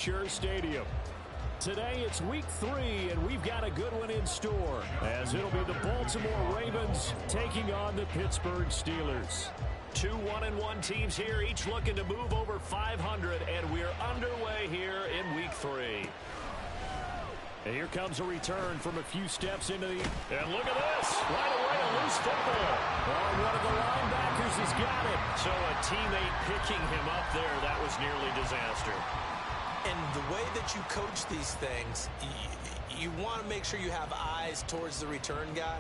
Sure Stadium. Today it's week 3, and we've got a good one in store, as it'll be the Baltimore Ravens taking on the Pittsburgh Steelers. Two 1-1 teams here, each looking to move over 500, and we're underway here in week 3. And here comes a return from a few steps into the... And look at this! Right away, a loose football. Oh, one of the linebackers has got it. So a teammate picking him up there, that was nearly disaster. And the way that you coach these things, you want to make sure you have eyes towards the return guy,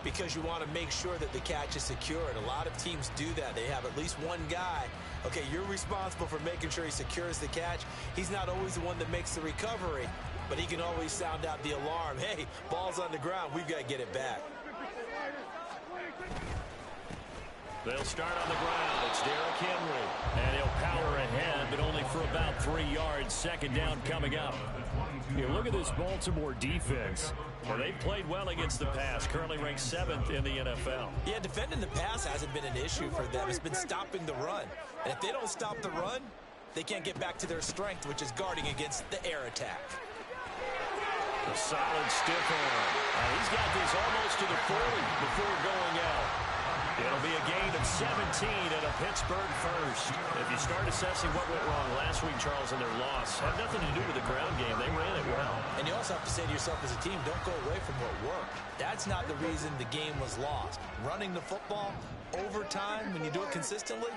because you want to make sure that the catch is secure. And a lot of teams do that. They have at least one guy. Okay, you're responsible for making sure he secures the catch. He's not always the one that makes the recovery, but he can always sound out the alarm. Hey, ball's on the ground. We've got to get it back. They'll start on the ground. It's Derrick Henry. And he'll power ahead, but only for about 3 yards. Second down coming up. You look at this Baltimore defense. Well, they've played well against the pass, currently ranked 7th in the NFL. Yeah, defending the pass hasn't been an issue for them. It's been stopping the run. And if they don't stop the run, they can't get back to their strength, which is guarding against the air attack. A solid stiff arm. He's got this almost to the 40 before going out. It'll be a gain of 17 and a Pittsburgh first. If you start assessing what went wrong last week, Charles, in their loss, had nothing to do with the ground game. They ran it well. And you also have to say to yourself as a team, don't go away from what worked. That's not the reason the game was lost. Running the football over time, when you do it consistently,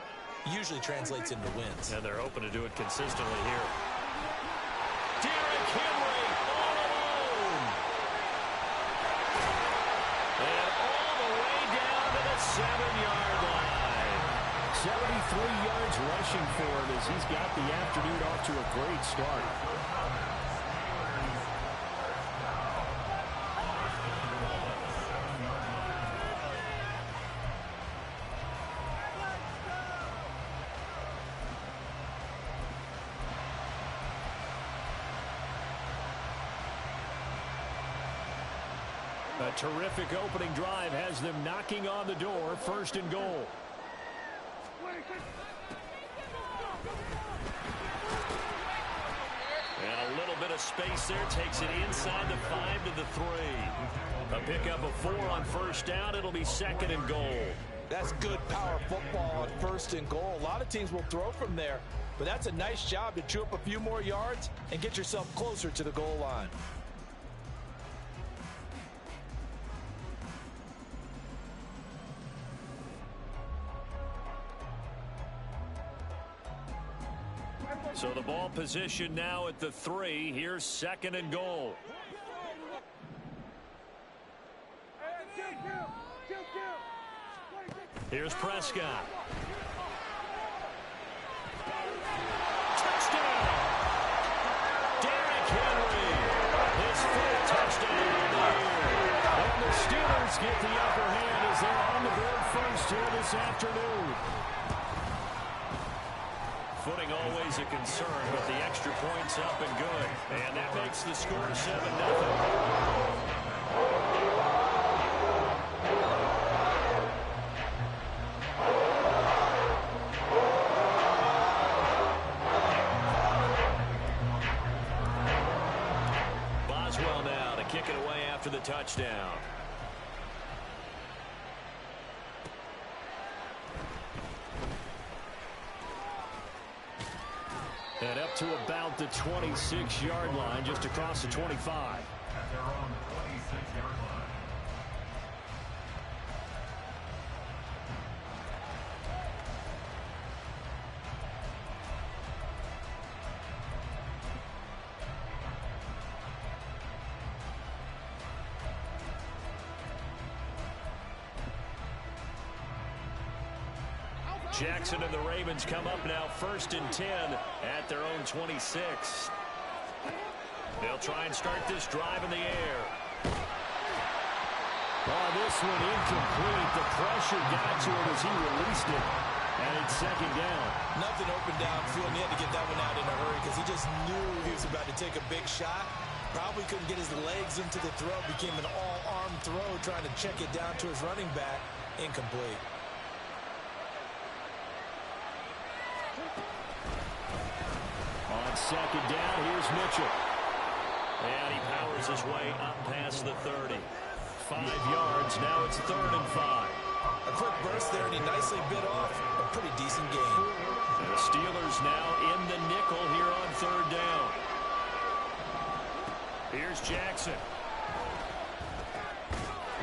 usually translates into wins. And they're hoping to do it consistently here. Derrick Henry all alone. And all the way down to the 7-yard line. 73 yards rushing for him as he's got the afternoon off to a great start. A terrific opening drive has them knocking on the door, 1st and goal. And a little bit of space there, takes it inside the 5 to the 3. A pickup of 4 on 1st down, it'll be 2nd and goal. That's good power football on 1st and goal. A lot of teams will throw from there, but that's a nice job to chew up a few more yards and get yourself closer to the goal line. So the ball position now at the 3. Here's 2nd and goal. Here's Prescott. Touchdown! Derrick Henry. His 4th touchdown of the year. And the Steelers get the upper hand as they're on the board first here this afternoon. Footing always a concern, but the extra point's up and good. And that makes the score 7-0. Boswell now to kick it away after the touchdown. And up to about the 26-yard line, just across the 25. At their own 26-yard line. Jackson and the Ravens come up now 1st and 10 at their own 26. They'll try and start this drive in the air. Oh, this one incomplete. The pressure got to him as he released it. And it's 2nd down. Nothing open downfield, and he had to get that one out in a hurry because he just knew he was about to take a big shot. Probably couldn't get his legs into the throw. Became an all-arm throw, trying to check it down to his running back. Incomplete. second down. Here's Mitchell. And he powers his way up past the 30. 5 yards. Now it's 3rd and 5. A quick burst there, and he nicely bit off a pretty decent gain. And the Steelers now in the nickel here on 3rd down. Here's Jackson.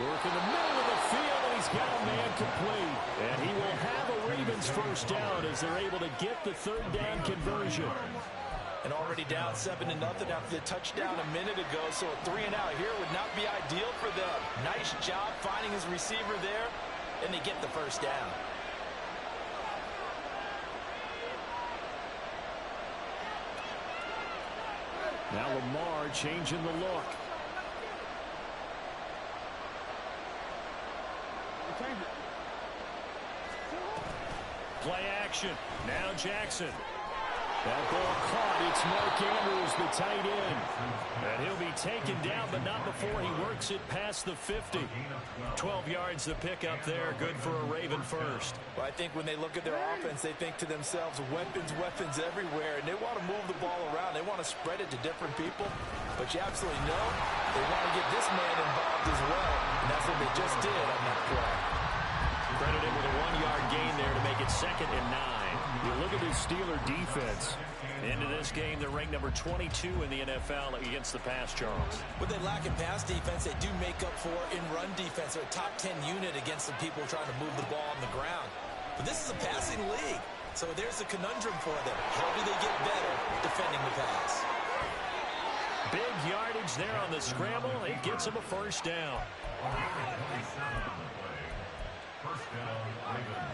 Work in the middle of the field, and he's got a man complete. And he will have a Ravens first down as they're able to get the 3rd down conversion. And already down 7-0 after the touchdown a minute ago, so a 3-and-out here would not be ideal for them. Nice job finding his receiver there, and they get the first down. Now Lamar changing the look. Play action. Now Jackson. That ball caught. It's Mark Andrews, the tight end. And he'll be taken down, but not before he works it past the 50. 12 yards the pickup there. Good for a Raven first. Well, I think when they look at their offense, they think to themselves, weapons, weapons everywhere. And they want to move the ball around. They want to spread it to different people. But you absolutely know they want to get this man involved as well. And that's what they just did on that play. Credited with a 1-yard gain there to make it 2nd and 9. You look at this Steeler defense. Into this game, they're ranked number 22 in the NFL against the pass, Charles. What they lack in pass defense, they do make up for in run defense. They're a top 10 unit against the people trying to move the ball on the ground. But this is a passing league, so there's a conundrum for them. How do they get better defending the pass? Big yardage there on the scramble. It gets them a first down. First down, Ravens.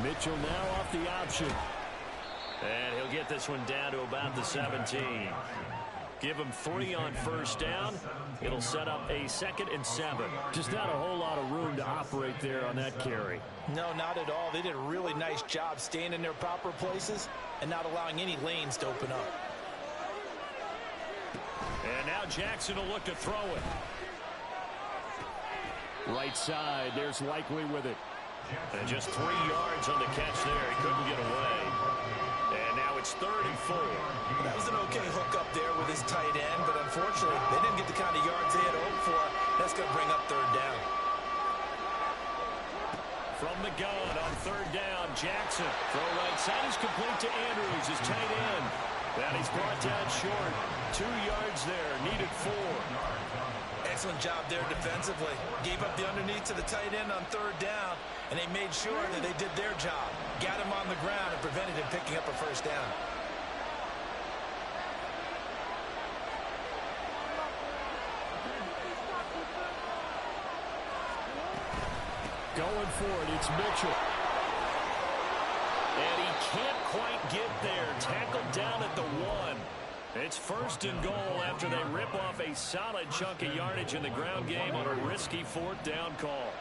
Mitchell now off the option. And he'll get this one down to about the 17. Give him 3 on first down. It'll set up a 2nd and 7. Just not a whole lot of room to operate there on that carry. No, not at all. They did a really nice job staying in their proper places and not allowing any lanes to open up. And now Jackson will look to throw it. Right side, there's Likely with it. And just 3 yards on the catch there. He couldn't get away. And now it's 3rd and 4. That was an okay hook up there with his tight end, but unfortunately, they didn't get the kind of yards they had hoped for. That's going to bring up 3rd down. From the gun on 3rd down, Jackson. Throw right side is complete to Andrews, his tight end. And he's brought down short. 2 yards there, needed 4. Excellent job there defensively. Gave up the underneath to the tight end on 3rd down, and they made sure that they did their job. Got him on the ground and prevented him picking up a first down. Going for it, it's Mitchell. And he can't quite get there. Tackled down at the 1. It's 1st and goal after they rip off a solid chunk of yardage in the ground game on a risky 4th down call.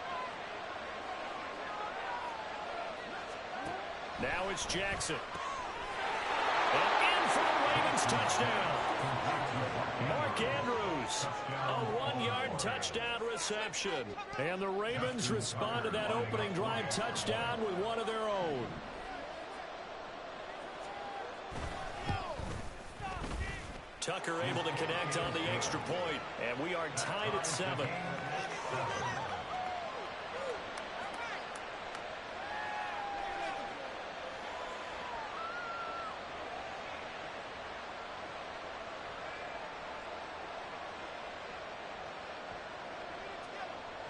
Now it's Jackson. And in for the Ravens touchdown. Mark Andrews, a 1-yard touchdown reception. And the Ravens respond to that opening drive touchdown with one of their own. Tucker able to connect on the extra point, and we are tied at 7.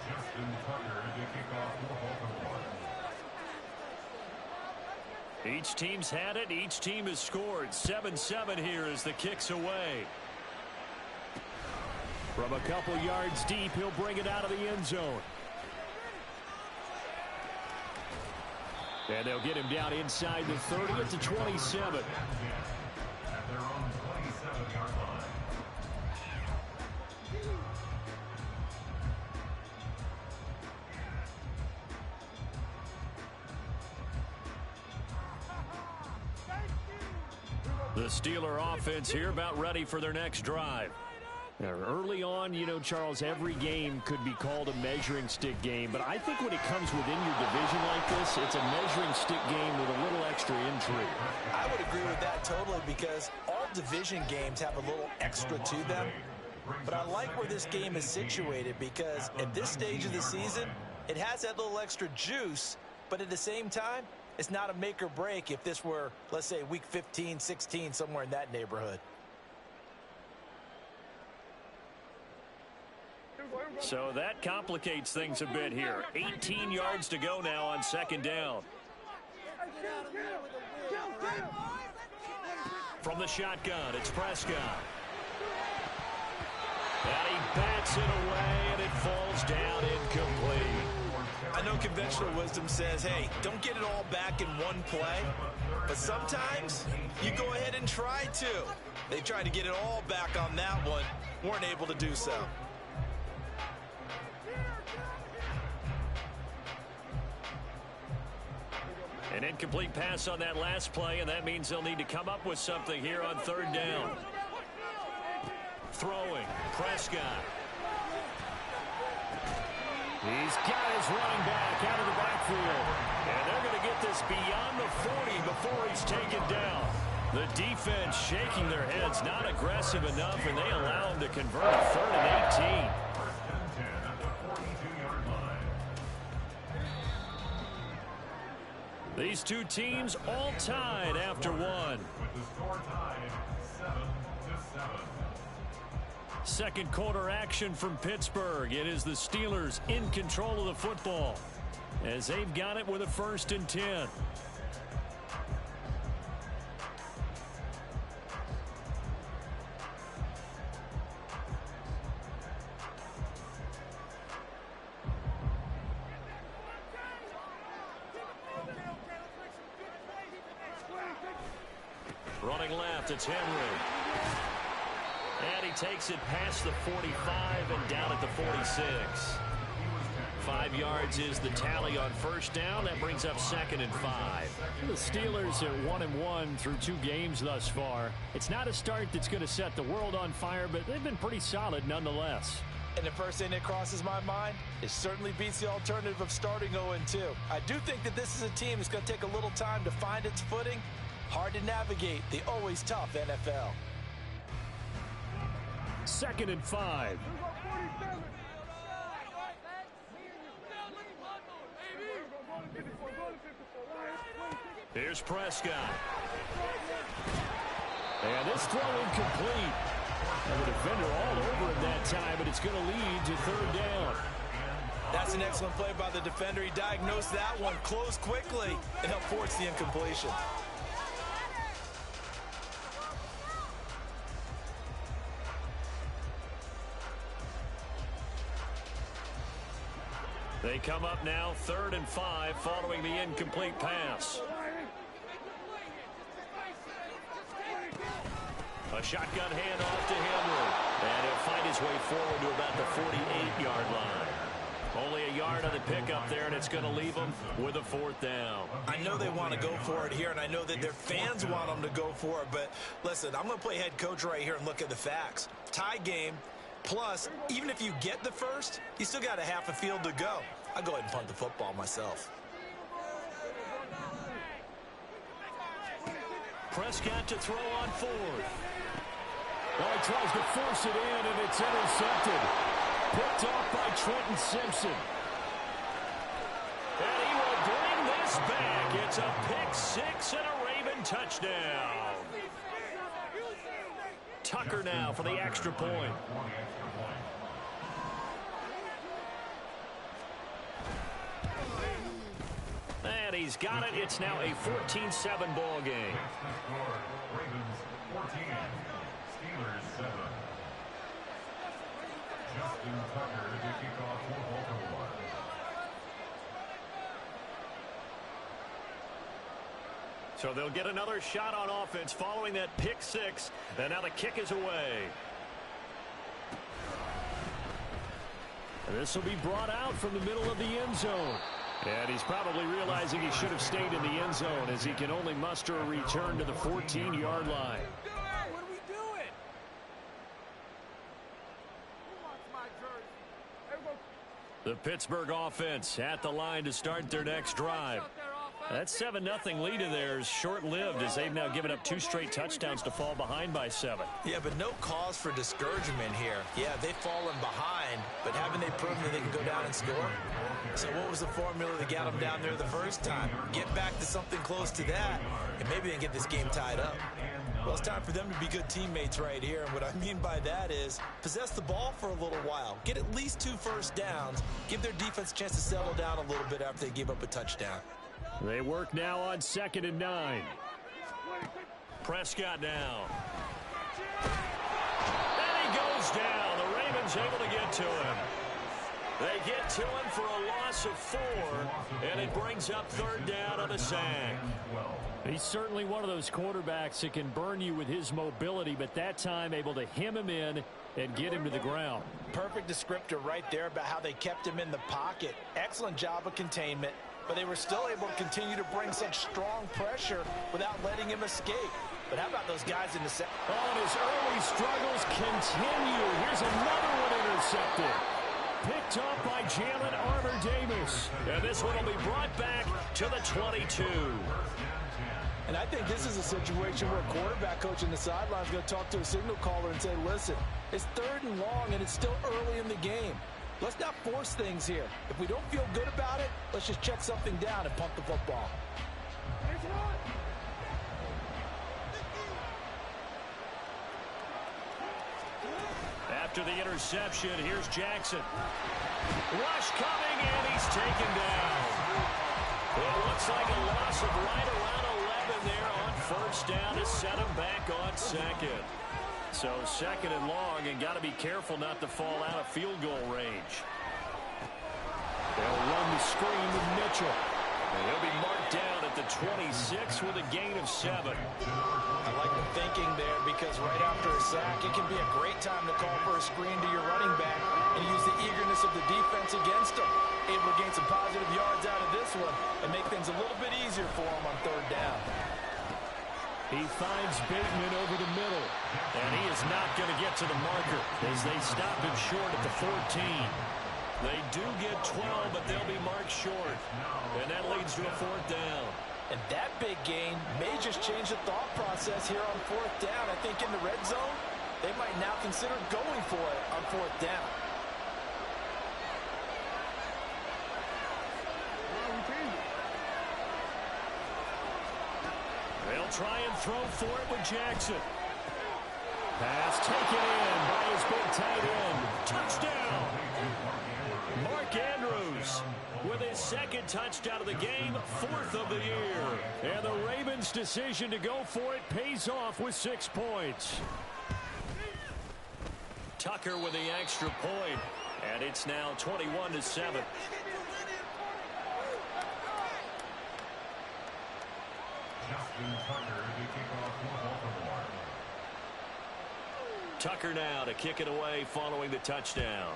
Justin Tucker to kick off for Baltimore. Each team's had it. Each team has scored. 7-7 here as the kick's away. From a couple yards deep, he'll bring it out of the end zone. And they'll get him down inside the 30 at the 27. At their own 27-yard line. The Steeler offense here about ready for their next drive. Now, early on, you know, Charles, every game could be called a measuring stick game, but I think when it comes within your division like this, it's a measuring stick game with a little extra intrigue. I would agree with that totally, because all division games have a little extra to them. But I like where this game is situated, because at this stage of the season, it has that little extra juice, but at the same time, it's not a make or break if this were, let's say, week 15, 16, somewhere in that neighborhood. So that complicates things a bit here. 18 yards to go now on second down. From the shotgun, it's Prescott. And he bats it away, and it falls down incomplete. I know conventional wisdom says, hey, don't get it all back in one play. But sometimes you go ahead and try to. They tried to get it all back on that one. Weren't able to do so. An incomplete pass on that last play, and that means they'll need to come up with something here on third down. Throwing, Prescott. He's got his running back out of the backfield. And they're going to get this beyond the 40 before he's taken down. The defense shaking their heads, not aggressive enough, and they allow him to convert a 3rd and 18. These two teams all tied after one. With the score tied 7-7. Second quarter action from Pittsburgh. It is the Steelers in control of the football as they've got it with a 1st and 10. Running left, it's Henry. And he takes it past the 45 and down at the 46. 5 yards is the tally on first down. That brings up 2nd and 5. The Steelers are 1-1 through 2 games thus far. It's not a start that's going to set the world on fire, but they've been pretty solid nonetheless. And the first thing that crosses my mind, it certainly beats the alternative of starting 0-2. I do think that this is a team that's going to take a little time to find its footing. Hard to navigate the always tough NFL. 2nd and 5. Here's Prescott. And this throw incomplete. And the defender all over him that time, but it's going to lead to 3rd down. That's an excellent play by the defender. He diagnosed that one, closed quickly, and helped force the incompletion. They come up now 3rd and 5 following the incomplete pass. A shotgun handoff to Henry. And he'll find his way forward to about the 48-yard line. Only a yard on the pickup there, and it's going to leave them with a 4th down. I know they want to go for it here, and I know that their fans want them to go for it. But listen, I'm going to play head coach right here and look at the facts. Tie game. Plus, even if you get the first, you still got a half a field to go. I'll go ahead and punt the football myself. Prescott to throw on 4th. Well, he tries to force it in, and it's intercepted. Picked off by Trenton Simpson. And he will bring this back. It's a pick 6 and a Raven touchdown. Tucker now for the extra point. And he's got it. It's now a 14-7 ball game. Ravens 14, Steelers 7. Justin Tucker to kick off for Baltimore. So they'll get another shot on offense following that pick 6. And now the kick is away. And this will be brought out from the middle of the end zone. And he's probably realizing he should have stayed in the end zone as he can only muster a return to the 14-yard line. What are we doing? The Pittsburgh offense at the line to start their next drive. That 7-0 lead of theirs short-lived as they've now given up 2 straight touchdowns to fall behind by 7. Yeah, but no cause for discouragement here. Yeah, they've fallen behind, but haven't they proven that they can go down and score? So what was the formula that got them down there the first time? Get back to something close to that, and maybe they can get this game tied up. Well, it's time for them to be good teammates right here, and what I mean by that is possess the ball for a little while, get at least 2 first downs, give their defense a chance to settle down a little bit after they give up a touchdown. They work now on 2nd and 9. Prescott now. And he goes down. The Ravens able to get to him. They get to him for a loss of 4, and it brings up 3rd down on a sack. He's certainly one of those quarterbacks that can burn you with his mobility, but that time able to hem him in and get him to the ground. Perfect descriptor right there about how they kept him in the pocket. Excellent job of containment, but they were still able to continue to bring such strong pressure without letting him escape. But how about those guys in the second? Oh, and his early struggles continue. Here's another one intercepted. Picked up by Jalen Armour-Davis. And this one will be brought back to the 22. And I think this is a situation where a quarterback coach in the sideline is going to talk to a signal caller and say, listen, it's 3rd and long and it's still early in the game. Let's not force things here. If we don't feel good about it, let's just check something down and punt the football. After the interception, here's Jackson. Rush coming, and he's taken down. It looks like a loss of right around 11 there on 1st down to set him back on 2nd. So 2nd and long, and got to be careful not to fall out of field goal range. They'll run the screen with Mitchell. And he'll be marked down at the 26 with a gain of 7. I like the thinking there because right after a sack, it can be a great time to call for a screen to your running back and use the eagerness of the defense against him. Able to gain some positive yards out of this one and make things a little bit easier for him on 3rd down. He finds Bateman over the middle, and he is not going to get to the marker as they stop him short at the 14. They do get 12, but they'll be marked short, and that leads to a 4th down. And that big gain may just change the thought process here on 4th down. I think in the red zone, they might now consider going for it on 4th down. They'll try and throw for it with Jackson. Pass taken in by his big tight end. Touchdown! Mark Andrews with his 2nd touchdown of the game, 4th of the year. And the Ravens' decision to go for it pays off with 6 points. Tucker with the extra point, and it's now 21-7. Justin Tucker to kick off for Baltimore. Tucker now to kick it away following the touchdown.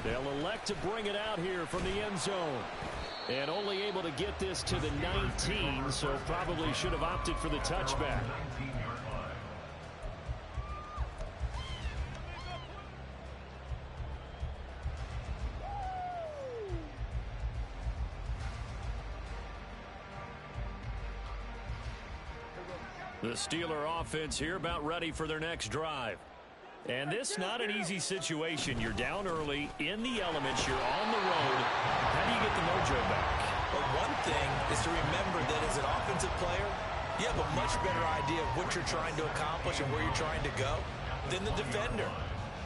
They'll elect to bring it out here from the end zone. And only able to get this to the 19, so probably should have opted for the touchback. 19-yard line. The Steeler offense here about ready for their next drive. And this not an easy situation. You're down early, in the elements, you're on the road. How do you get the mojo back? But one thing is to remember that as an offensive player, you have a much better idea of what you're trying to accomplish and where you're trying to go than the defender.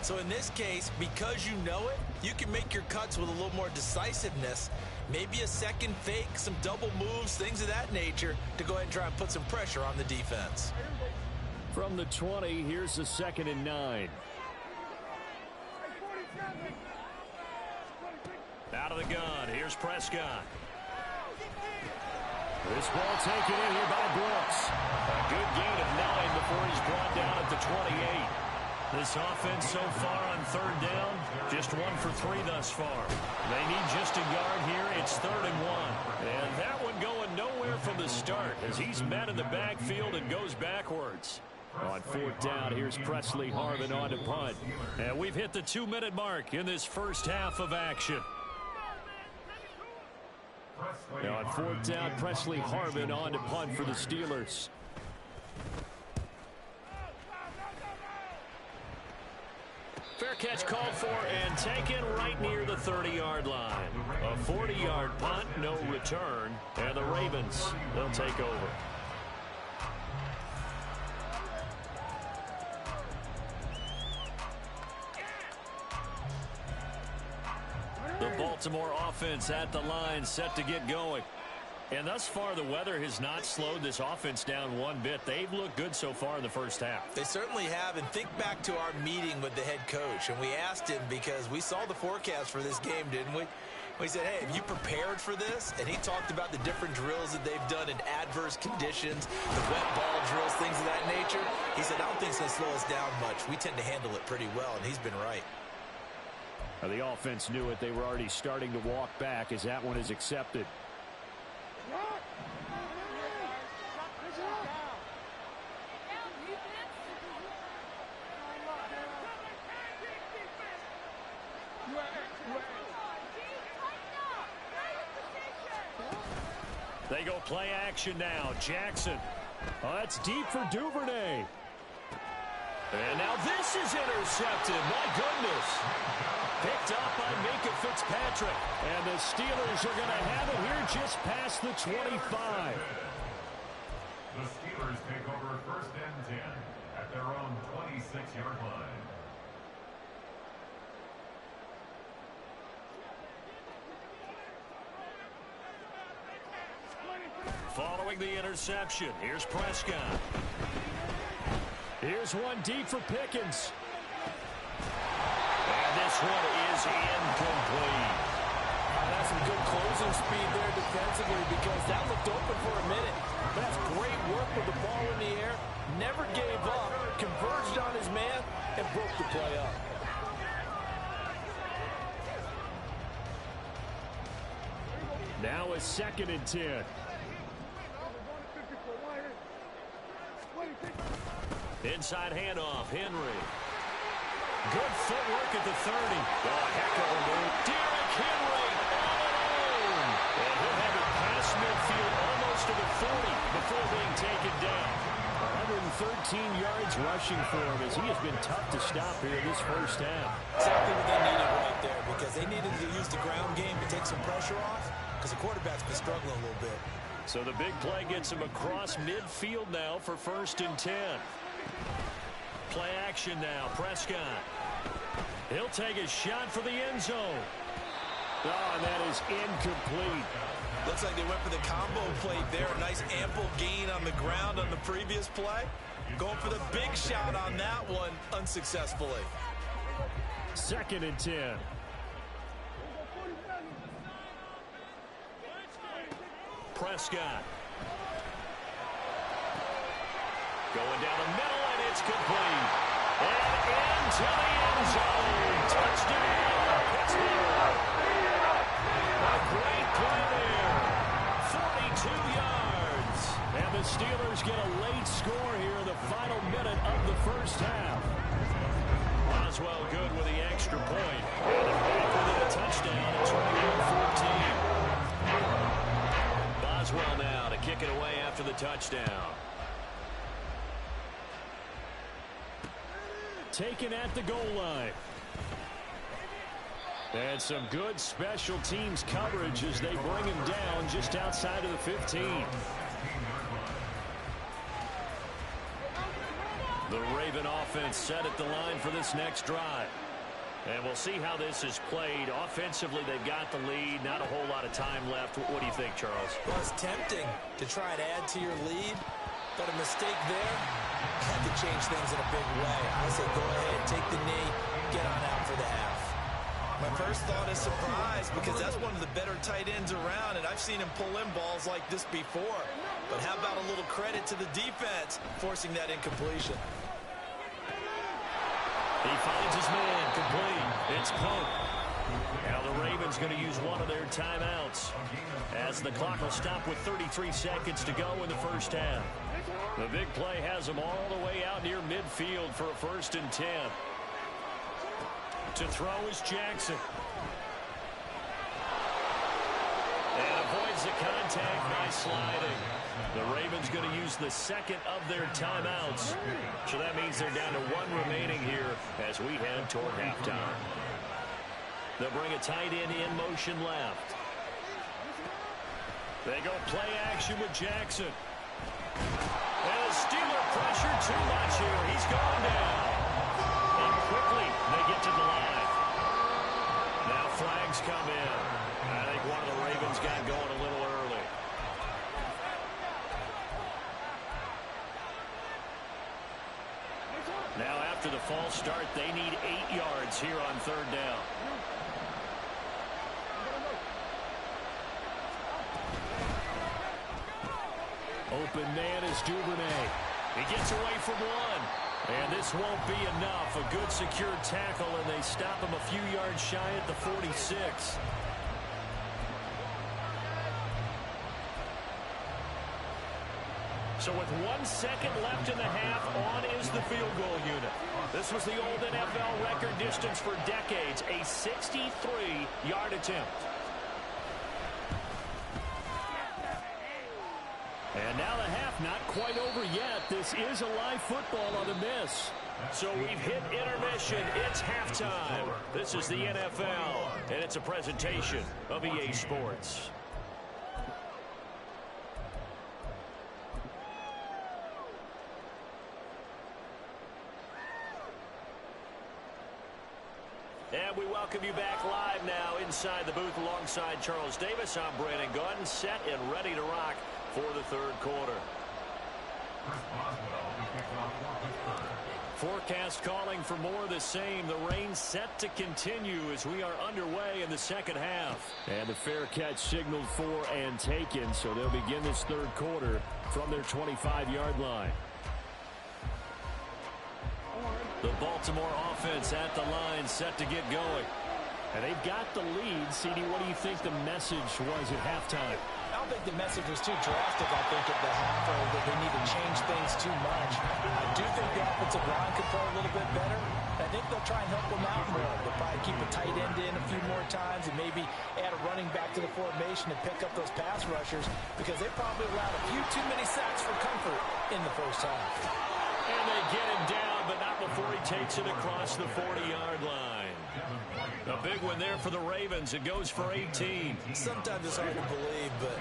So in this case, because you know it, you can make your cuts with a little more decisiveness. Maybe a second fake, some double moves, things of that nature to go ahead and try and put some pressure on the defense. From the 20, here's the 2nd and 9. Out of the gun, here's Prescott. This ball taken in here by Brooks. A good gain of 9 before he's brought down at the 28. This offense so far on third down, just 1 for 3 thus far. They need just a yard here. It's 3rd and 1. And that one going nowhere from the start as he's met in the backfield and goes backwards. On 4th down, here's Presley Harvin on to punt. And we've hit the 2-minute mark in this first half of action. Now on 4th down, Presley Harvin on to punt for the Steelers. Fair catch called for and taken right near the 30-yard line. A 40-yard punt, no return, and the Ravens, they'll take over. The Baltimore offense at the line, set to get going. And thus far, the weather has not slowed this offense down one bit. They've looked good so far in the first half. They certainly have. And think back to our meeting with the head coach. And we asked him because we saw the forecast for this game, didn't we? We said, hey, have you prepared for this? And he talked about the different drills that they've done in adverse conditions, the wet ball drills, things of that nature. He said, I don't think it's going to slow us down much. We tend to handle it pretty well, and he's been right. The offense knew it. They were already starting to walk back as that one is accepted. They go play action now. Jackson. Oh, that's deep for Duvernay. And now this is intercepted. My goodness. Picked up by Minkah Fitzpatrick. And the Steelers are going to have it here just past the 25. The Steelers take over 1st and 10 at their own 26-yard line. Following the interception, here's Prescott. Here's one deep for Pickens. And this one is incomplete. That's some good closing speed there defensively because that looked open for a minute. That's great work with the ball in the air. Never gave up, converged on his man, and broke the play up. Now a 2nd and 10. Inside handoff, Henry. Good footwork at the 30. Oh, heck of a move. Derrick Henry all alone. And he'll have it past midfield almost to the 40 before being taken down. 113 yards rushing for him as he has been tough to stop here this first half. Exactly what they needed right there because they needed to use the ground game to take some pressure off because the quarterback's been struggling a little bit. So the big play gets him across midfield now for 1st and 10. Play action now, Prescott. He'll take a shot for the end zone. Oh, and that is incomplete. Looks like they went for the combo play there. A nice ample gain on the ground on the previous play. Going for the big shot on that one unsuccessfully. 2nd and 10. Prescott. Going down the middle, and it's complete. And into the end zone. Touchdown, Pittsburgh. A great play there. 42 yards. And the Steelers get a late score here in the final minute of the first half. Boswell good with the extra point. And a touchdown at 21-14. Boswell now to kick it away after the touchdown. Taken at the goal line. And some good special teams coverage as they bring him down just outside of the 15. The Raven offense set at the line for this next drive. And we'll see how this is played. Offensively, they've got the lead. Not a whole lot of time left. What do you think, Charles? Well, it's tempting to try and add to your lead, but a mistake there had to change things in a big way. I say go ahead, take the knee, get on out for the half. My first thought is surprise because that's one of the better tight ends around, and I've seen him pull in balls like this before. But how about a little credit to the defense forcing that incompletion? He finds his man, complete. It's Pope. Now the Ravens going to use one of their timeouts as the clock will stop with 33 seconds to go in the first half. The big play has them all the way out near midfield for a 1st and 10. To throw is Jackson. And avoids the contact by sliding. The Ravens going to use the second of their timeouts. So that means they're down to one remaining here as we head toward halftime. They'll bring a tight end in motion left. They go play action with Jackson. And the Steeler pressure too much here. He's going down. And quickly they get to the line. Now flags come in. I think one of the Ravens got going a little early. Now after the false start, they need 8 yards here on 3rd down. Open man is Duvernay. He gets away from one. And this won't be enough. A good secure tackle, and they stop him a few yards shy at the 46. So with 1 second left in the half, on is the field goal unit. This was the old NFL record distance for decades, a 63-yard attempt. And now the half not quite over yet. This is a live football on the miss. So we've hit intermission. It's halftime. This is the NFL, and it's a presentation of EA Sports. And we welcome you back live now inside the booth alongside Charles Davis. I'm Brandon Gaudin, set and ready to rock for the 3rd quarter. Forecast calling for more of the same. The rain set to continue as we are underway in the 2nd half. And the fair catch signaled for and taken, so they'll begin this 3rd quarter from their 25-yard line. The Baltimore offense at the line, set to get going. And they've got the lead. CD, what do you think the message was at halftime? I don't think the message was too drastic, I think, at the half, or that they need to change things too much. I do think the offensive line could play a little bit better. I think they'll try and help them out more. They'll probably keep a tight end in a few more times and maybe add a running back to the formation and pick up those pass rushers because they probably allowed a few too many sacks for comfort in the first half. And they get him down, but not before he takes it across the 40-yard line. A big one there for the Ravens. It goes for 18. Sometimes it's hard to believe, but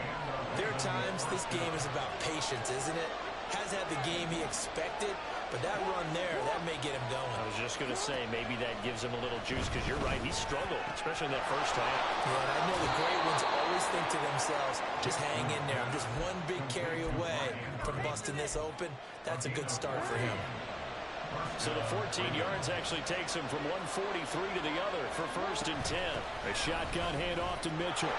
there are times this game is about patience, isn't it? Has had the game he expected, but that run there, that may get him going. I was just going to say, maybe that gives him a little juice, because you're right, he struggled, especially in that first half. Yeah, and I know the great ones always think to themselves, just hang in there. I'm just one big carry away from busting this open. That's a good start for him. So the 14 yards actually takes him from 143 to the other for 1st and 10. A shotgun handoff to Mitchell.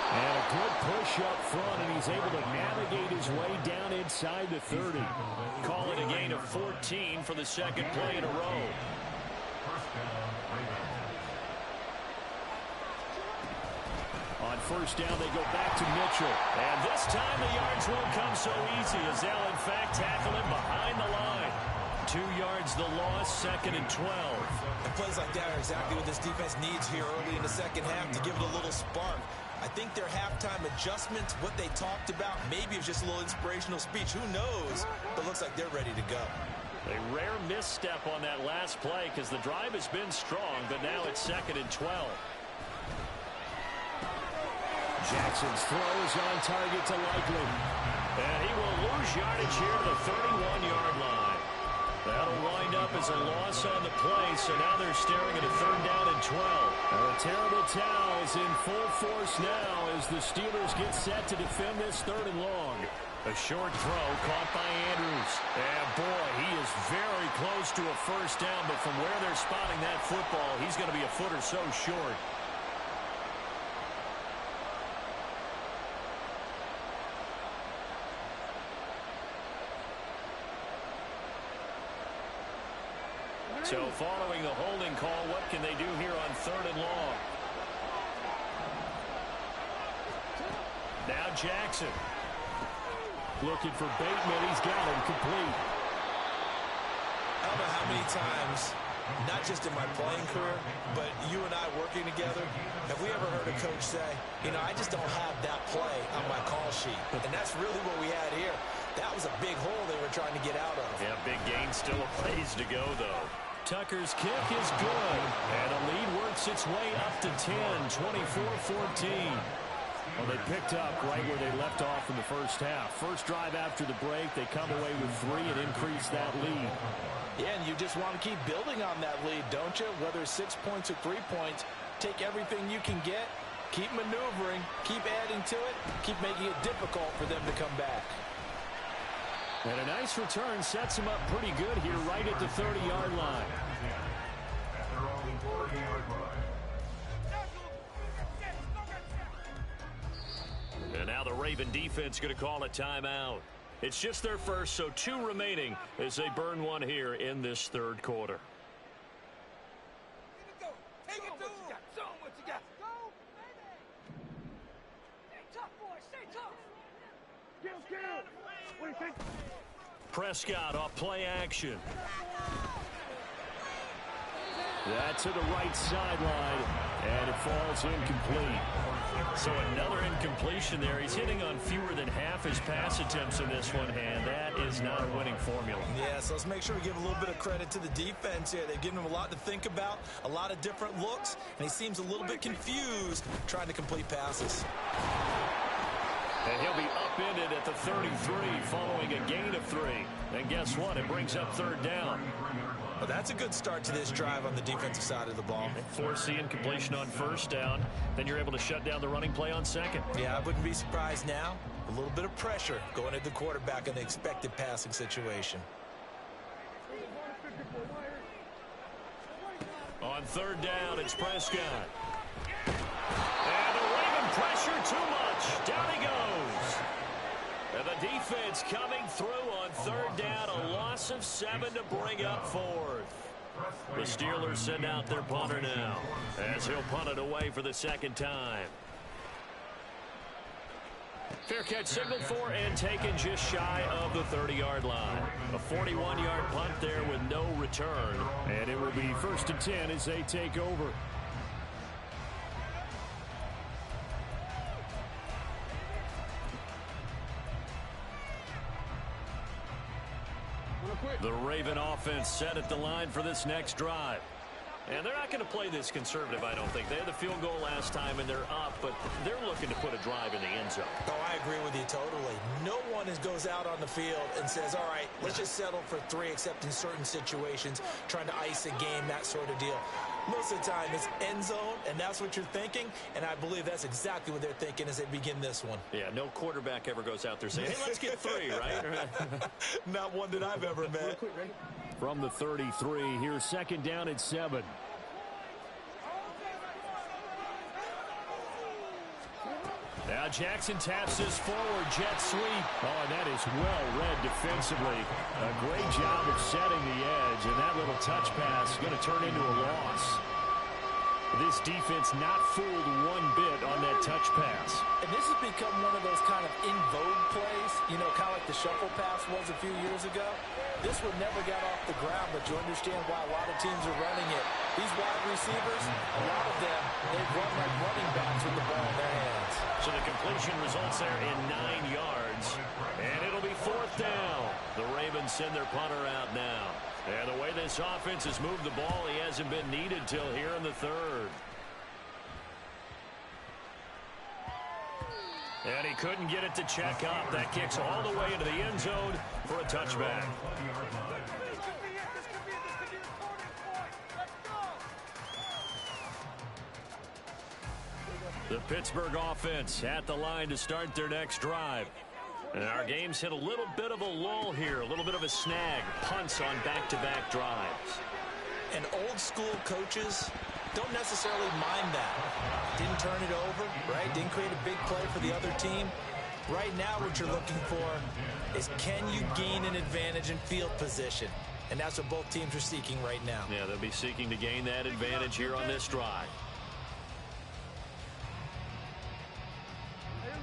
And a good push up front, and he's able to navigate his way down inside the 30. Call it a gain of 14 for the 2nd play in a row. On 1st down, they go back to Mitchell. And this time the yards won't come so easy as they'll, in fact, tackle him behind the line. 2 yards the loss, 2nd and 12. And plays like that are exactly what this defense needs here early in the 2nd half to give it a little spark. I think their halftime adjustments, what they talked about, maybe it's just a little inspirational speech. Who knows? But looks like they're ready to go. A rare misstep on that last play because the drive has been strong, but now it's 2nd and 12. Jackson's throw is on target to Likely. And he will lose yardage here to the 31-yard line. That'll wind up as a loss on the play, so now they're staring at a 3rd down and 12. And a terrible towel is in full force now as the Steelers get set to defend this 3rd and long. A short throw caught by Andrews. And boy, he is very close to a 1st down, but from where they're spotting that football, he's going to be a foot or so short. So following the holding call, what can they do here on 3rd and long? Now Jackson. Looking for Bateman. He's got him complete. I don't know how many times, not just in my playing career, but you and I working together, have we ever heard a coach say, you know, I just don't have that play on my call sheet. And that's really what we had here. That was a big hole they were trying to get out of. Yeah, big gain, still a ways to go, though. Tucker's kick is good, and a lead works its way up to 10, 24-14. Well, they picked up right where they left off in the first half. First drive after the break, they come away with 3 and increase that lead. Yeah, and you just want to keep building on that lead, don't you? Whether it's 6 points or 3 points, take everything you can get, keep maneuvering, keep adding to it, keep making it difficult for them to come back. And a nice return sets him up pretty good here right at the 30-yard line. At their own 40-yard line. And now the Raven defense going to call a timeout. It's just their first, so 2 remaining as they burn one here in this 3rd quarter. Take it to him. Show him what you got. Go, baby. Stay tough, boy. Stay tough. Get him. What do you think? Prescott off play action. That's to the right sideline, and it falls incomplete. So another incompletion there. He's hitting on fewer than half his pass attempts in this one, and that is not a winning formula. Yeah, so let's make sure we give a little bit of credit to the defense here. They've given him a lot to think about, a lot of different looks, and he seems a little bit confused trying to complete passes. And he'll be upended at the 33 following a gain of 3. And guess what? It brings up 3rd down. Well, that's a good start to this drive on the defensive side of the ball. Force the incompletion on 1st down. Then you're able to shut down the running play on 2nd. Yeah, I wouldn't be surprised now. A little bit of pressure going at the quarterback in the expected passing situation. On 3rd down, it's Prescott. And the Raven pressure too much. Down he goes. And the defense coming through on 3rd down. A loss of 7 to bring up 4th. The Steelers send out their punter now as he'll punt it away for the 2nd time. Fair catch signaled for and taken just shy of the 30-yard line. A 41-yard punt there with no return. And it will be 1st and 10 as they take over. The Raven offense set at the line for this next drive. And they're not going to play this conservative, I don't think. They had the field goal last time, and they're up, but they're looking to put a drive in the end zone. Oh, I agree with you totally. No one goes out on the field and says, all right, let's just settle for 3, except in certain situations, trying to ice a game, that sort of deal. Most of the time, it's end zone, and that's what you're thinking, and I believe that's exactly what they're thinking as they begin this one. Yeah, no quarterback ever goes out there saying, hey, let's get 3, right? Not one that I've ever met. From the 33, here's 2nd down at 7. Now Jackson taps this forward jet sweep. Oh, and that is well read defensively. A great job of setting the edge, and that little touch pass is going to turn into a loss. This defense not fooled one bit on that touch pass. And this has become one of those kind of in vogue plays, you know, kind of like the shuffle pass was a few years ago. This one never got off the ground, but you understand why a lot of teams are running it. These wide receivers, a lot of them, they run like running backs with the ball in their hands. So the completion results there in 9 yards, and it'll be 4th down. The Ravens send their punter out now. And the way this offense has moved the ball, he hasn't been needed till here in the 3rd. And he couldn't get it to check up. That kicks all the way into the end zone for a touchback. The Pittsburgh offense at the line to start their next drive. And our game's hit a little bit of a lull here, a little bit of a snag. Punts on back-to-back drives. And old-school coaches don't necessarily mind that. Didn't turn it over, right? Didn't create a big play for the other team. Right now what you're looking for is, can you gain an advantage in field position? and that's what both teams are seeking right now. Yeah, they'll be seeking to gain that advantage here on this drive.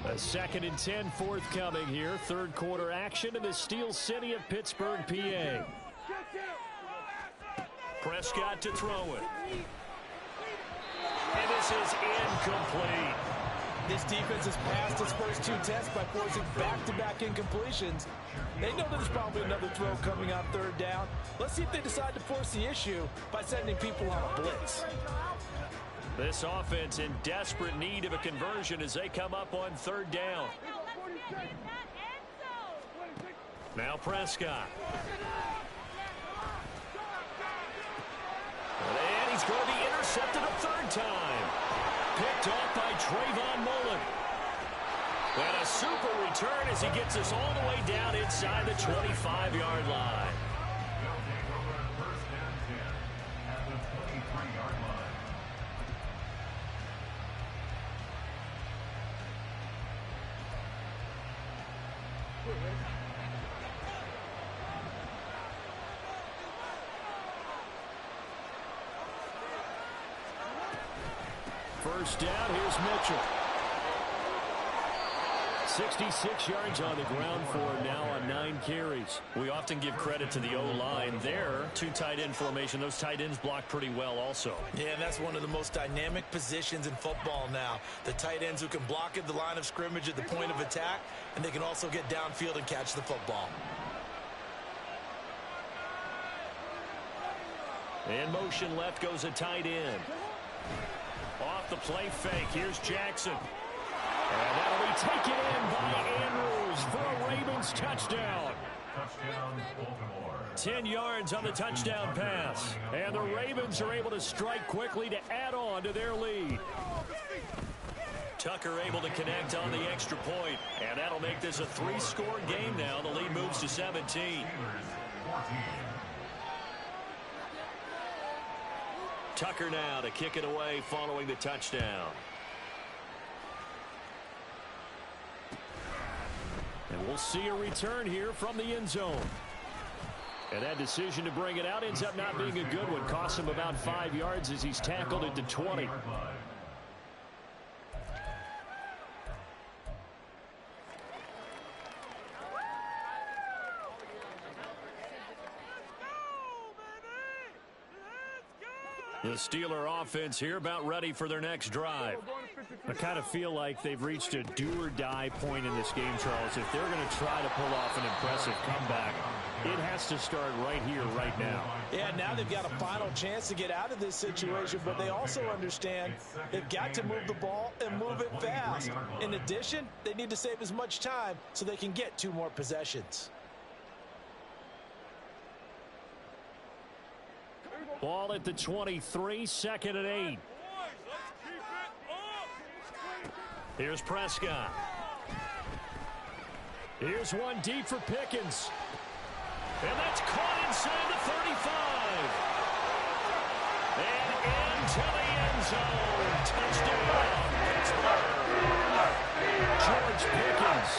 A 2nd and 10 forthcoming here. Third quarter action in the Steel City of Pittsburgh, PA. Prescott to throw it. And this is incomplete. This defense has passed its first 2 tests by forcing back-to-back incompletions. They know there's probably another throw coming on 3rd down. Let's see if they decide to force the issue by sending people on a blitz. This offense in desperate need of a conversion as they come up on 3rd down. Now Prescott. And he's going to be intercepted a 3rd time. Picked off by Trayvon Mullen. And a super return as he gets us all the way down inside the 25-yard line. First down, here's Mitchell. 66 yards on the ground for him now on 9 carries. We often give credit to the O-line there. 2 tight end formation. Those tight ends block pretty well also. Yeah, and that's one of the most dynamic positions in football now. The tight ends who can block at the line of scrimmage at the point of attack, and they can also get downfield and catch the football. In motion left goes a tight end. Off the play fake, here's Jackson. And that'll be taken in by Andrews for a Ravens touchdown. Touchdown, Baltimore. 10 yards on the touchdown pass. And the Ravens are able to strike quickly to add on to their lead. Tucker able to connect on the extra point. And that'll make this a 3-score game now. The lead moves to 17. Tucker now to kick it away following the touchdown. And we'll see a return here from the end zone. And that decision to bring it out ends up not being a good one. Costs him about 5 yards as he's tackled at the 20. The Steeler offense here about ready for their next drive. I kind of feel like they've reached a do-or-die point in this game, Charles. If they're going to try to pull off an impressive comeback, it has to start right here, right now. Yeah, now they've got a final chance to get out of this situation, but they also understand they've got to move the ball and move it fast. In addition, they need to save as much time so they can get 2 more possessions. Ball at the 23, 2nd and 8. Here's Prescott. Here's one deep for Pickens. And that's caught inside the 35. And into the end zone. Touchdown, Pittsburgh. George Pickens,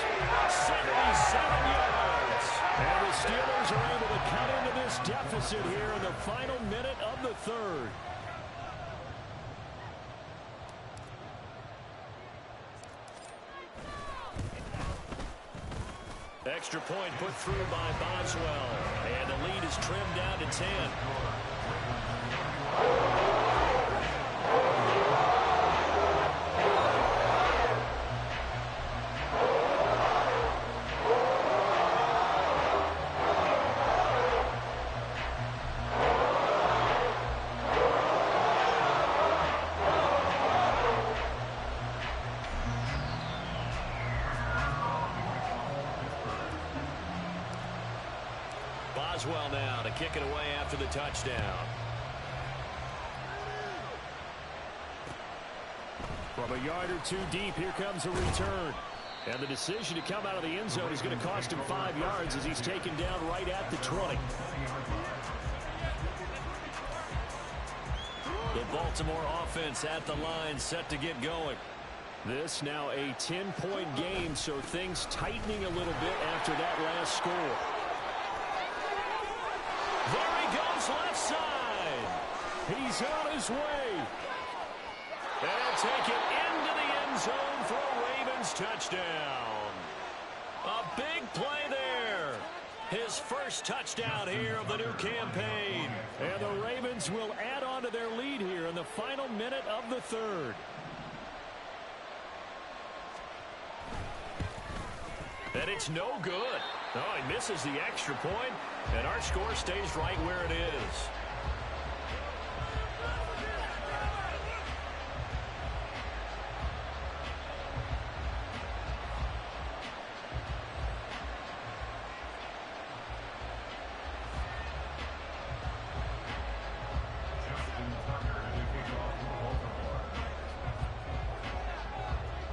77 yards. And the Steelers are able to cut into this deficit here in the final minute of the 3rd. Extra point put through by Boswell. And the lead is trimmed down to 10. Boswell now to kick it away after the touchdown. From a yard or 2 deep, here comes a return. And the decision to come out of the end zone is going to cost him 5 yards as he's taken down right at the 20. The Baltimore offense at the line set to get going. This now a 10-point game, so things tightening a little bit after that last score. There he goes left side. He's on his way. And he'll take it into the end zone for a Ravens touchdown. A big play there. His first touchdown here of the new campaign. And the Ravens will add on to their lead here in the final minute of the third. And it's no good. Oh, he misses the extra point, and our score stays right where it is.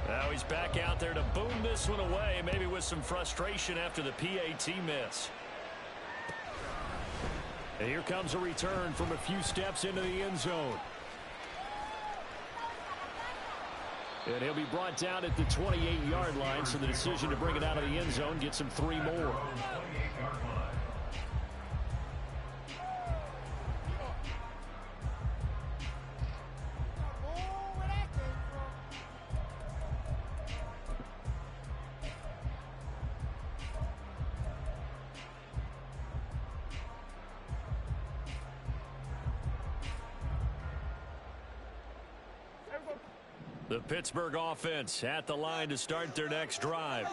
Now he's back out there to boom this one away, maybe with some frustration after the PAT miss. And here comes a return from a few steps into the end zone. And he'll be brought down at the 28-yard line, so the decision to bring it out of the end zone gets him 3 more. The Pittsburgh offense at the line to start their next drive.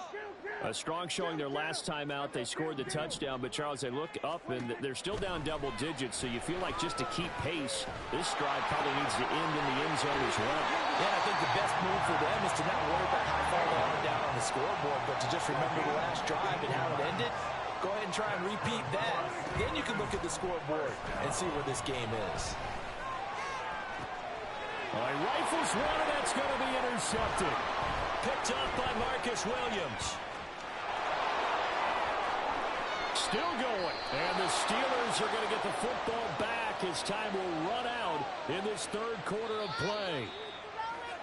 A strong showing their last time out. They scored the touchdown, but Charles, they look up and they're still down double digits, so you feel like just to keep pace, this drive probably needs to end in the end zone as well. Yeah, I think the best move for them is to not worry about how far they are down on the scoreboard, but to just remember the last drive and how it ended. Go ahead and try and repeat that. Then you can look at the scoreboard and see where this game is. All right, rifles one, and that's going to be intercepted. Picked up by Marcus Williams. Still going. And the Steelers are going to get the football back as time will run out in this third quarter of play.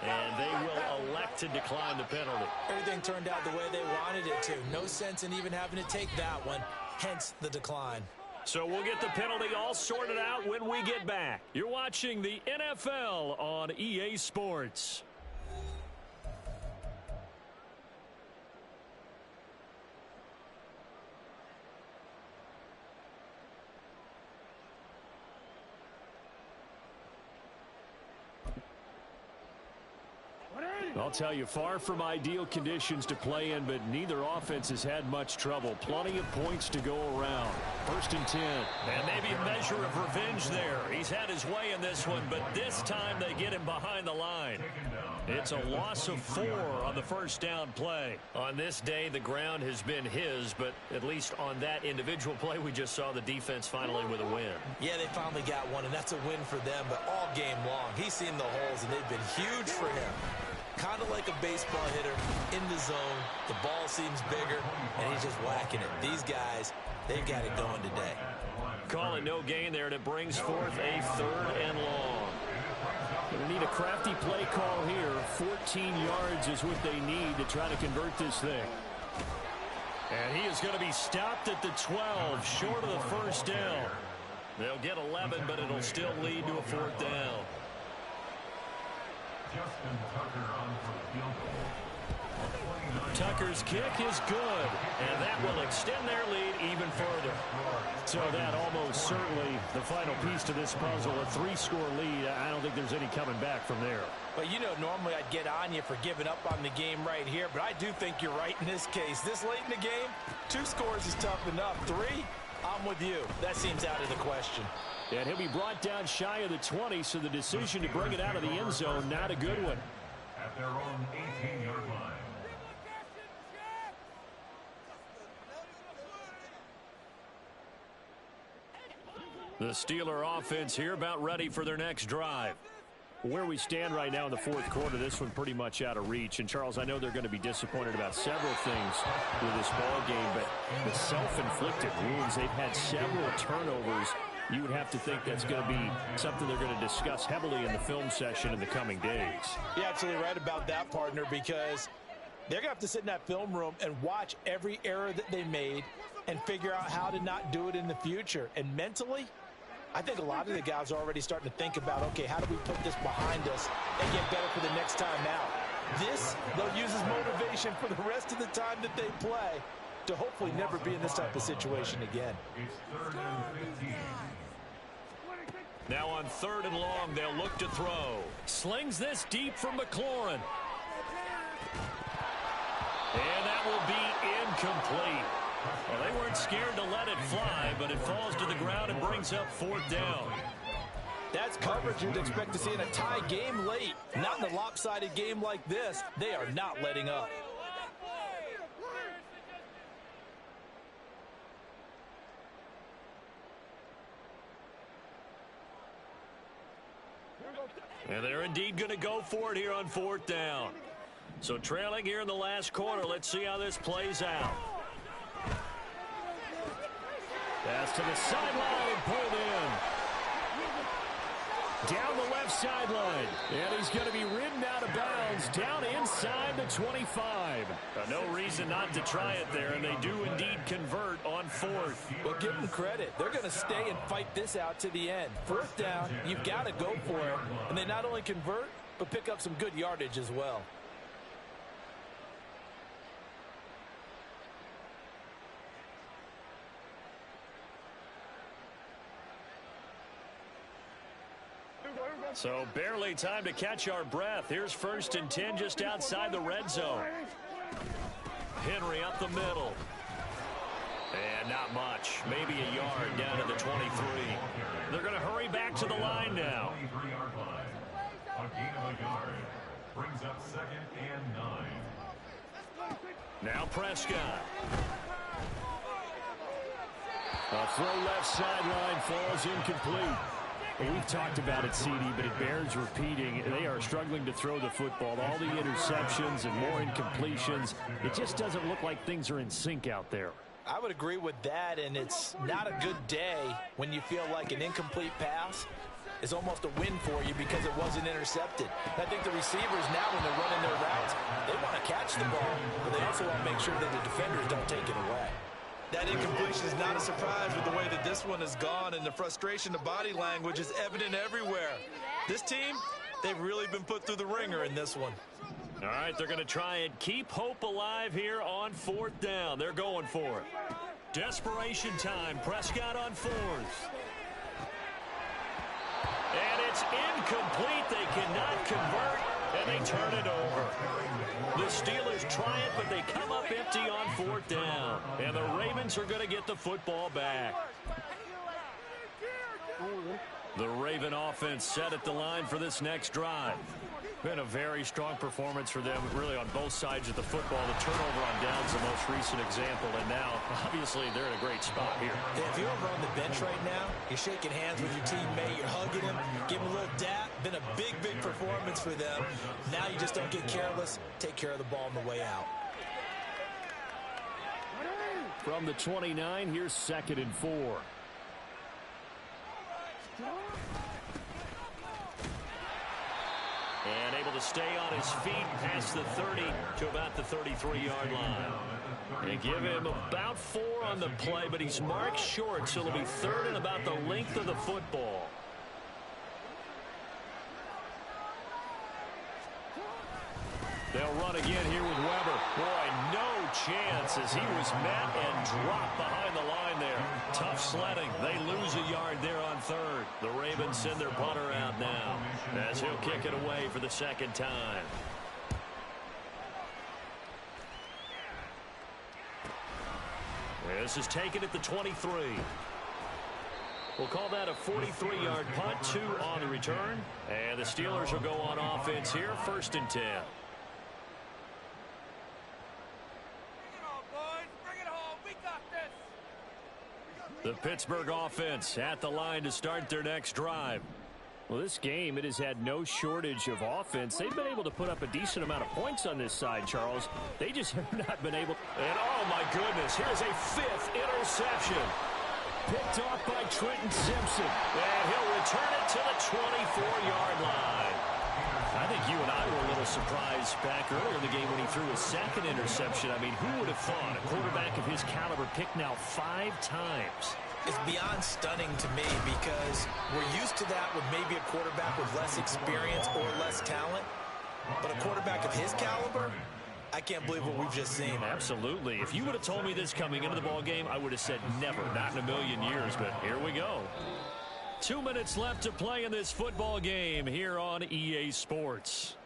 And they will elect to decline the penalty. Everything turned out the way they wanted it to. No sense in even having to take that one, hence the decline. So we'll get the penalty all sorted out when we get back. You're watching the NFL on EA Sports. I'll tell you, far from ideal conditions to play in, but neither offense has had much trouble. Plenty of points to go around. 1st and 10. And maybe a measure of revenge there. He's had his way in this one, but this time they get him behind the line. It's a loss of 4 on the first down play. On this day, the ground has been his, but at least on that individual play, we just saw the defense finally with a win. Yeah, they finally got one, and that's a win for them, but all game long, he's seen the holes, and they've been huge for him. Kind of like a baseball hitter in the zone. The ball seems bigger, and he's just whacking it. These guys, they've got it going today. Call it no gain there, and it brings forth a 3rd and long. They need a crafty play call here. 14 yards is what they need to try to convert this thing. And he is going to be stopped at the 12, short of the first down. They'll get 11, but it'll still lead to a 4th down. Justin Tucker on for the field goal. Tucker's kick is good, and that will extend their lead even further. So that almost certainly the final piece to this puzzle, a 3-score lead. I don't think there's any coming back from there. But, you know, normally I'd get on you for giving up on the game right here, but I do think you're right in this case. This late in the game, 2 scores is tough enough. 3, I'm with you. That seems out of the question. And he'll be brought down shy of the 20, so the decision to bring it out of the end zone, not a good one. At their own 18-yard line. The Steeler offense here about ready for their next drive. Where we stand right now in the 4th quarter, this one pretty much out of reach. And, Charles, I know they're going to be disappointed about several things with this ball game, but the self-inflicted wounds, they've had several turnovers. You would have to think that's going to be something they're going to discuss heavily in the film session in the coming days. You're absolutely right about that, partner, because They're going to have to sit in that film room and watch every error that they made and figure out how to not do it in the future. And mentally, I think a lot of the guys are already starting to think about, okay, how do we put this behind us and get better for the next time out? This, they'll use as motivation for the rest of the time that they play to hopefully never be in this type of situation again. It's 3rd and 15. Now on 3rd and long, they'll look to throw. Slings this deep from McLaurin. And that will be incomplete. Well, they weren't scared to let it fly, but it falls to the ground and brings up 4th down. That's coverage you'd expect to see in a tie game late. Not in a lopsided game like this. They are not letting up. And they're indeed going to go for it here on 4th down. So trailing here in the last quarter, let's see how this plays out. Pass to the sideline and pulled in. Down the left sideline. And he's going to be ridden out of bounds down inside the 25. No reason not to try it there, and they do indeed convert on 4th. Well, give them credit. They're going to stay and fight this out to the end. 4th down, you've got to go for it. And they not only convert, but pick up some good yardage as well. So barely time to catch our breath. Here's 1st and 10 just outside the red zone. Henry up the middle. And not much. Maybe a yard down to the 23. They're going to hurry back to the line now. 23-yard line. A gain of a yard. Brings up 2nd and 9. Now Prescott. A throw left sideline falls incomplete. Well, we've talked about it, CD, but it bears repeating. They are struggling to throw the football. All the interceptions and more incompletions. It just doesn't look like things are in sync out there. I would agree with that, and it's not a good day when you feel like an incomplete pass is almost a win for you because it wasn't intercepted. I think the receivers now, when they're running their routes, they want to catch the ball, but they also want to make sure that the defenders don't take it away. That incompletion is not a surprise with the way that this one has gone, and the frustration of body language is evident everywhere. This team, they've really been put through the ringer in this one. All right, they're going to try and keep hope alive here on 4th down. They're going for it. Desperation time. Prescott on 4th. And it's incomplete. They cannot convert, and they turn it over. The Steelers try it, but they come up empty on 4th down. And the Ravens are going to get the football back. The Raven offense set at the line for this next drive. Been a very strong performance for them, really, on both sides of the football. The turnover on downs the most recent example, and now, obviously, they're in a great spot here. If you're over on the bench right now, you're shaking hands with your teammate, you're hugging him, give him a little dap. Been a big, big performance for them. Now you just don't get careless. Take care of the ball on the way out. From the 29, here's 2nd and 4. And able to stay on his feet past the 30 to about the 33-yard line. They give him about 4 on the play, but he's marked short, so it'll be 3rd and about the length of the football. They'll run again here with Weber. Boy, no chance as he was met and dropped behind the line there. Tough sledding. They lose a yard there on 3rd. The Ravens send their punter out now as he'll kick it away for the 2nd time. This is taken at the 23. We'll call that a 43-yard punt, 2 on the return. And the Steelers will go on offense here, 1st and 10. The Pittsburgh offense at the line to start their next drive. Well, this game, it has had no shortage of offense. They've been able to put up a decent amount of points on this side, Charles. They just have not been able. And, oh, my goodness, here's a 5th interception. Picked off by Trenton Simpson. And he'll return it to the 24-yard line. I think you and I were a little surprised back earlier in the game when he threw his second interception. I mean, who would have thought a quarterback of his caliber picked now 5 times? It's beyond stunning to me because we're used to that with maybe a quarterback with less experience or less talent. But a quarterback of his caliber, I can't believe what we've just seen. Absolutely. If you would have told me this coming into the ball game, I would have said never, not in a million years. But here we go. 2 minutes left to play in this football game here on EA Sports.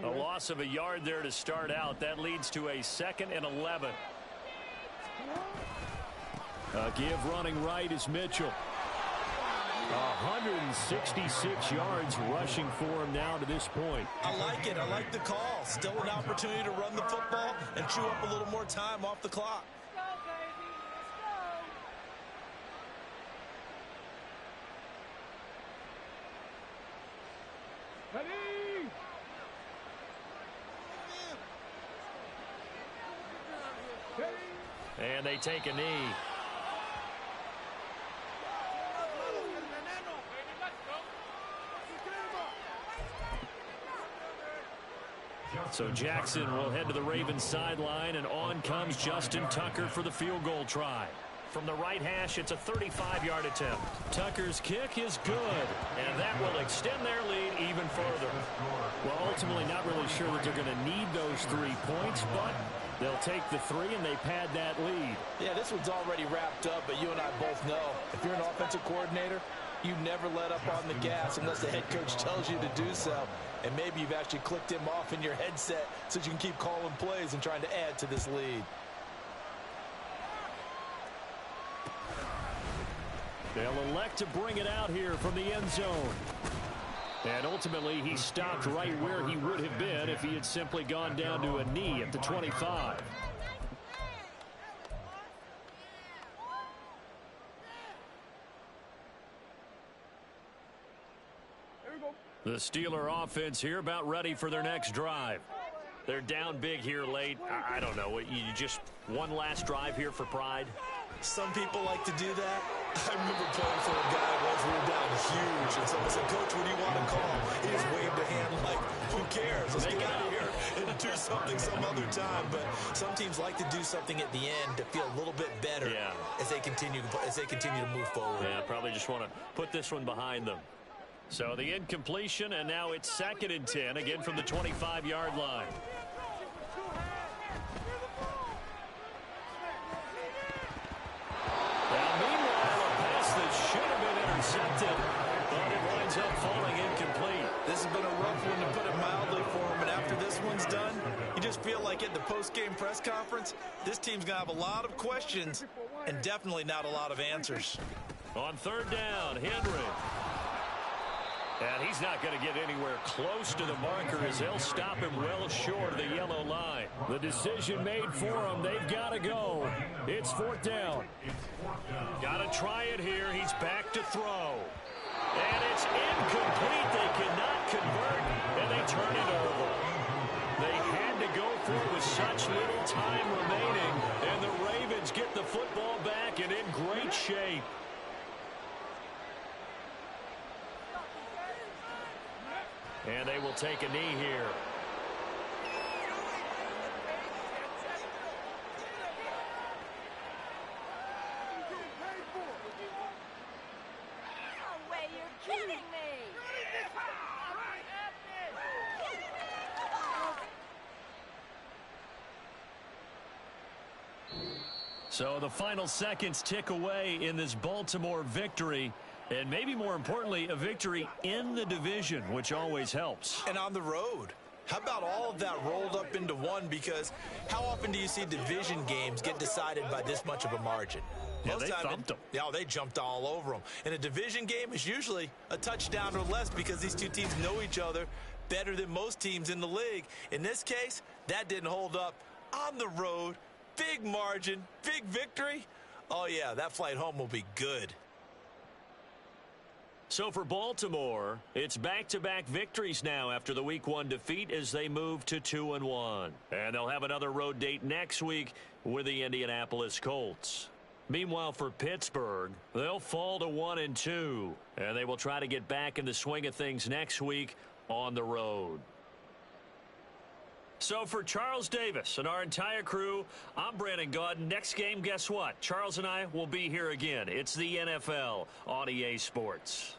A loss of a yard there to start out. That leads to a 2nd and 11. A give running right is Mitchell. 166 yards rushing for him now to this point. I like it. I like the call. Still an opportunity to run the football and chew up a little more time off the clock. Let's go, baby. Let's go. Ready? And they take a knee. So Jackson will head to the Ravens sideline, and on comes Justin Tucker for the field goal try. From the right hash, it's a 35-yard attempt. Tucker's kick is good, and that will extend their lead even further. Well, ultimately not really sure that they're going to need those 3 points, but they'll take the 3 and they pad that lead. Yeah, this one's already wrapped up, but you and I both know if you're an offensive coordinator, you never let up on the gas unless the head coach tells you to do so. And maybe you've actually clicked him off in your headset so you can keep calling plays and trying to add to this lead. They'll elect to bring it out here from the end zone. And ultimately, he stopped right where he would have been if he had simply gone down to a knee at the 25. The Steeler offense here about ready for their next drive. They're down big here late. I don't know. You just one last drive here for pride? Some people like to do that. I remember playing for a guy once we were down huge, and someone said, "Coach, what do you want to call?" He just waved a hand like, "Who cares? Let's get out of here and do something some other time." But some teams like to do something at the end to feel a little bit better as they continue to move forward. Yeah, probably just want to put this one behind them. So the incompletion, and now it's 2nd and 10, again from the 25-yard line. Now, meanwhile, a pass that should have been intercepted, but it winds up falling incomplete. This has been a rough one, to put it mildly, for him. And after this one's done, you just feel like at the post-game press conference, this team's going to have a lot of questions and definitely not a lot of answers. On 3rd down, Henry. And he's not going to get anywhere close to the marker as they'll stop him well short of the yellow line. The decision made for him. They've got to go. It's 4th down. Got to try it here. He's back to throw. And it's incomplete. They cannot convert, and they turn it over. They had to go for it with such little time remaining, and the Ravens get the football back and in great shape. And they will take a knee here. No way, you're kidding me. So the final seconds tick away in this Baltimore victory. And maybe more importantly, a victory in the division, which always helps. And on the road. How about all of that rolled up into one? Because how often do you see division games get decided by this much of a margin? Yeah, they thumped them. Yeah, they jumped all over them. And a division game is usually a touchdown or less because these two teams know each other better than most teams in the league. In this case, that didn't hold up. On the road, big margin, big victory. Oh, yeah, that flight home will be good. So for Baltimore, it's back-to-back victories now after the Week 1 defeat as they move to 2-1. And they'll have another road date next week with the Indianapolis Colts. Meanwhile, for Pittsburgh, they'll fall to 1-2, and they will try to get back in the swing of things next week on the road. So for Charles Davis and our entire crew, I'm Brandon Gaudin. Next game, guess what? Charles and I will be here again. It's the NFL on EA Sports.